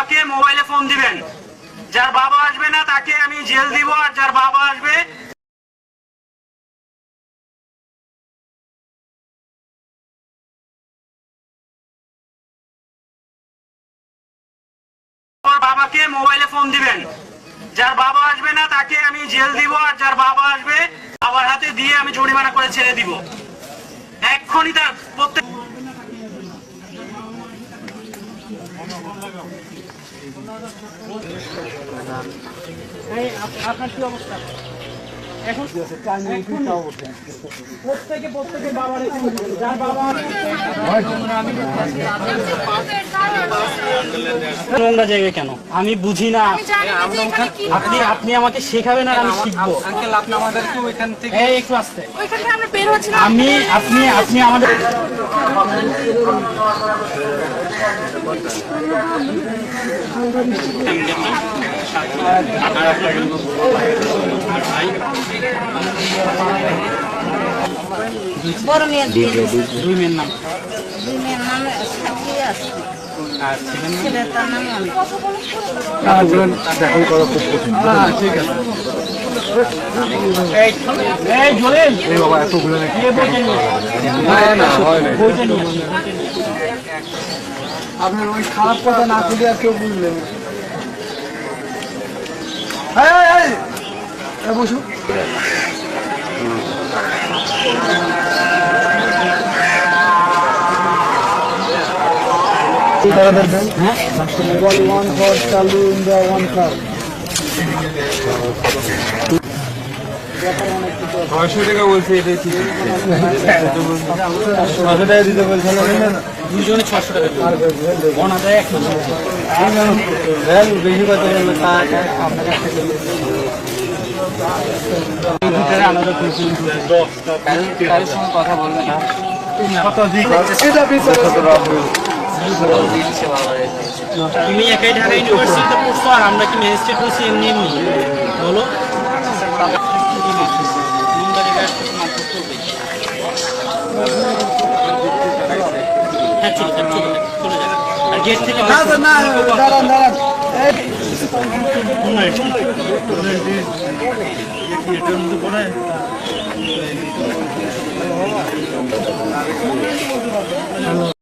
বাবাকে মোবাইলে ফোন দিবেন। যার বাবা আসবে না তাকে আমি জেল দিব, আর যার বাবা আসবে বাবাকে মোবাইলে ফোন দিবেন। যার বাবা আসবে না তাকে আমি জেল দিব, আর যার বাবা আসবে বাবার হাতে দিয়ে আমি জরিমানা করে ছেড়ে দিব। এক্ষুনি তার প্রত্যেক আপনার কি অবস্থা এখন? প্রত্যেকে বাবার যার বাবা নোংরা জায়গায় কেন আমি বুঝি না। আপনি আমাকে শেখাবেন আর আমি শিখবো। একটু আসতে আপনি আমাদের বড় মেয়ের দুই মেয়ের নাম ছেলেটার নাম আমি। দেখান করা খুব কঠিন। ঠিক আছে। এই জলিল এই বাবা এতগুলো নাকি? আপনার ওই খারাপ কথা না খুলে আর কেউ বুঝলেন Basu. One for Chalu in the one car. 600 টাকা বলছে, এটা ঠিক 600 টাকা দিতে বলছিল না, দুজনে 600 টাকা দেবো। ওনাদের 100 বেশি কথা বলবে তা আপনার কাছ থেকে আলাদা কথা বলবে না। তুমি একাই ঢাকা ইউনিভার্সিটিতে পড়ছো, আর আমরা কি ম্যাজিস্ট্রেট হচ্ছি এমনি এমনি? বলো হ্যাঁ চলে যাক আর গেট থেকে দাঁড়ান।